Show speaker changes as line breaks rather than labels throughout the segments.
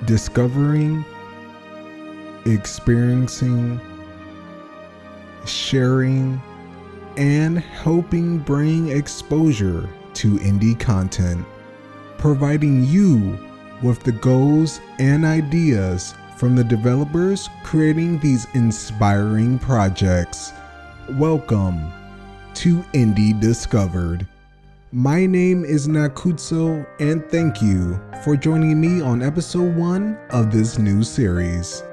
discovering, experiencing, sharing, and helping bring exposure to indie content, providing you with the goals and ideas from the developers creating these inspiring projects. Welcome to Indie Discovered. My name is Nakusoo, and thank you for joining me on episode 1 of this new series.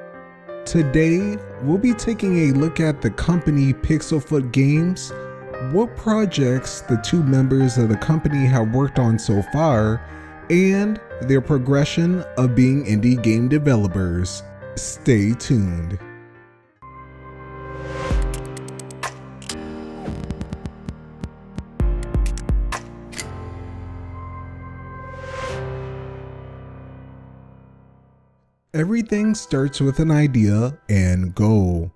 Today, we'll be taking a look at the company Pixelfootgames, what projects the two members of the company have worked on so far, and their progression of being indie game developers. Stay tuned. Everything starts with an idea and goal.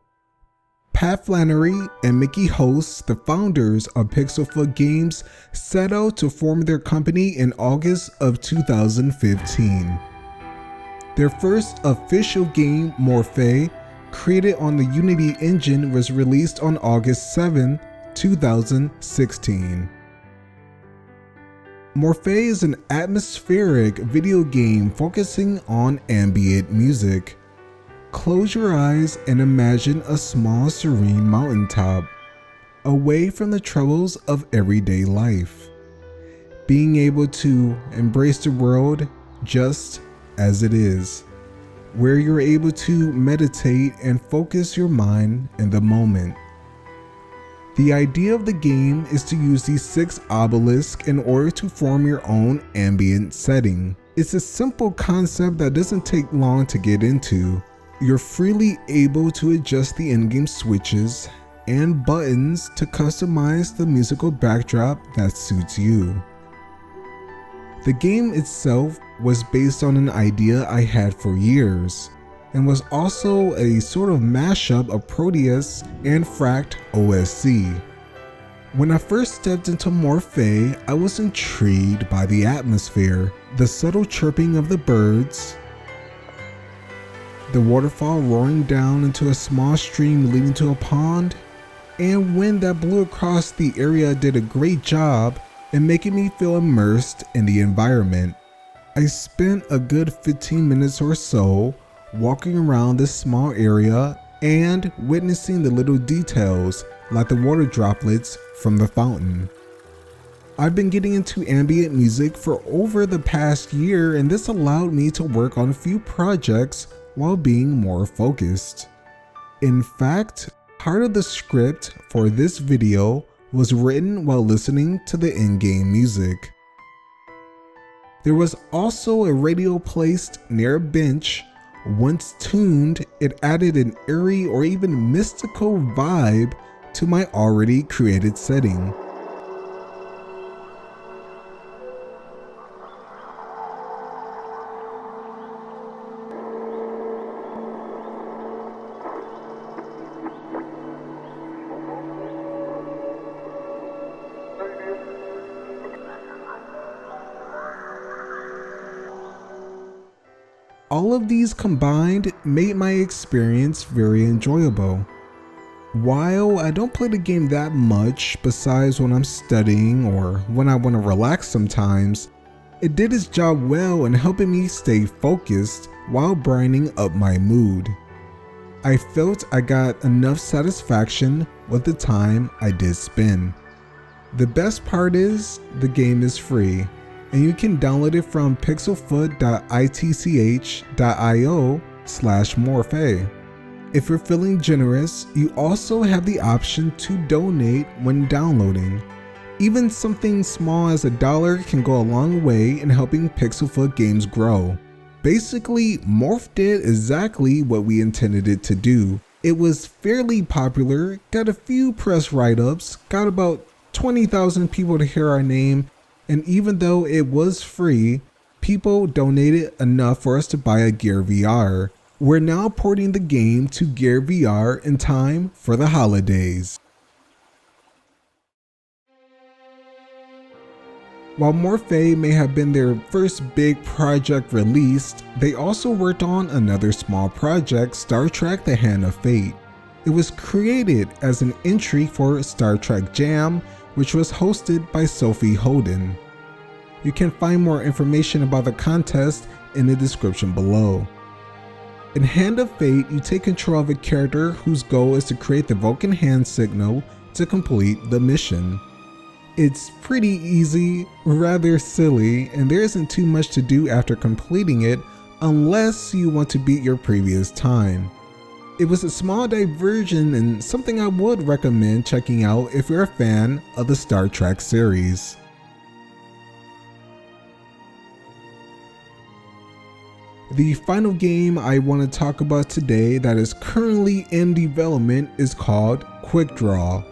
Pat Flannery and Mickey Host, the founders of Pixelfootgames, set out to form their company in August of 2015. Their first official game, Morph A, created on the Unity engine, was released on August 7, 2016. Morph A is an atmospheric video game focusing on ambient music. Close your eyes and imagine a small, serene mountaintop, away from the troubles of everyday life. Being able to embrace the world just as it is, where you're able to meditate and focus your mind in the moment. The idea of the game is to use these 6 obelisks in order to form your own ambient setting. It's a simple concept that doesn't take long to get into. You're freely able to adjust the in-game switches and buttons to customize the musical backdrop that suits you. The game itself was based on an idea I had for years, and was also a sort of mashup of Proteus and Fract OSC. When I first stepped into Morph A, I was intrigued by the atmosphere, the subtle chirping of the birds, the waterfall roaring down into a small stream leading to a pond, and wind that blew across the area did a great job in making me feel immersed in the environment. I spent a good 15 minutes or so walking around this small area and witnessing the little details like the water droplets from the fountain. I've been getting into ambient music for over the past year, and this allowed me to work on a few projects while being more focused. In fact, part of the script for this video was written while listening to the in-game music. There was also a radio placed near a bench. Once tuned, it added an eerie or even mystical vibe to my already created setting. All of these combined made my experience very enjoyable. While I don't play the game that much besides when I'm studying or when I want to relax sometimes, it did its job well in helping me stay focused while brightening up my mood. I felt I got enough satisfaction with the time I did spend. The best part is the game is free, and you can download it from pixelfoot.itch.io/morphe. If you're feeling generous, you also have the option to donate when downloading. Even something small as $1 can go a long way in helping Pixelfootgames grow. Basically, Morph did exactly what we intended it to do. It was fairly popular, got a few press write-ups, got about 20,000 people to hear our name, and even though it was free, people donated enough for us to buy a Gear VR. We're now porting the game to Gear VR in time for the holidays. While Morph A may have been their first big project released, they also worked on another small project, Star Trek: The Hand of Fate. It was created as an entry for Star Trek Jam, which was hosted by Sophie Holden. You can find more information about the contest in the description below. In Hand of Fate, you take control of a character whose goal is to create the Vulcan hand signal to complete the mission. It's pretty easy, rather silly, and there isn't too much to do after completing it unless you want to beat your previous time. It was a small diversion and something I would recommend checking out if you're a fan of the Star Trek series. The final game I want to talk about today that is currently in development is called Quickdraw.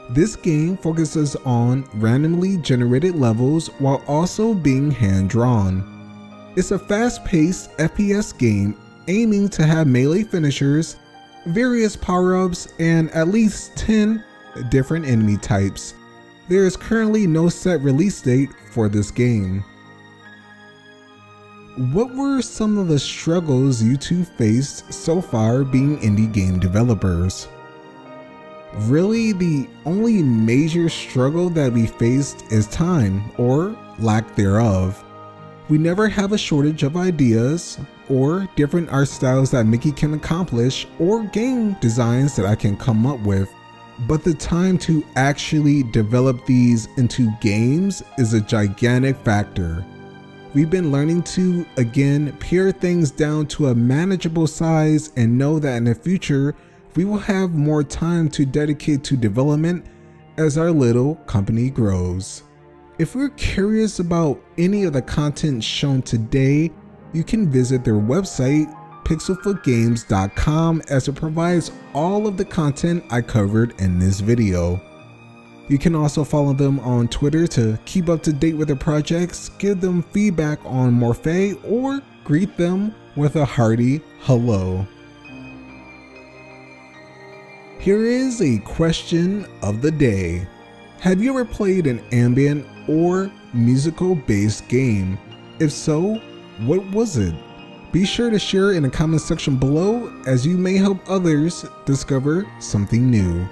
This game focuses on randomly generated levels while also being hand-drawn. It's a fast-paced FPS game aiming to have melee finishers, various power-ups, and at least 10 different enemy types. There is currently no set release date for this game. What were some of the struggles you two faced so far being indie game developers? Really, the only major struggle that we faced is time, or lack thereof. We never have a shortage of ideas, or different art styles that Mickey can accomplish, or game designs that I can come up with. But the time to actually develop these into games is a gigantic factor. We've been learning to, again, pare things down to a manageable size and know that in the future, we will have more time to dedicate to development as our little company grows. If you're curious about any of the content shown today, you can visit their website, Pixelfootgames.com, as it provides all of the content I covered in this video. You can also follow them on Twitter to keep up to date with their projects, give them feedback on Morph A, or greet them with a hearty hello. Here is a question of the day. Have you ever played an ambient or musical based game? If so, what was it? Be sure to share in the comment section below, as you may help others discover something new.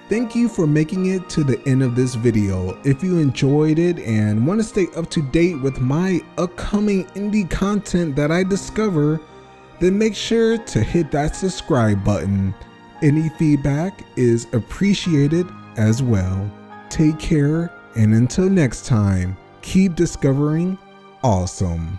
Thank you for making it to the end of this video. If you enjoyed it and want to stay up to date with my upcoming indie content that I discover, then make sure to hit that subscribe button. Any feedback is appreciated as well. Take care, and until next time, keep discovering awesome.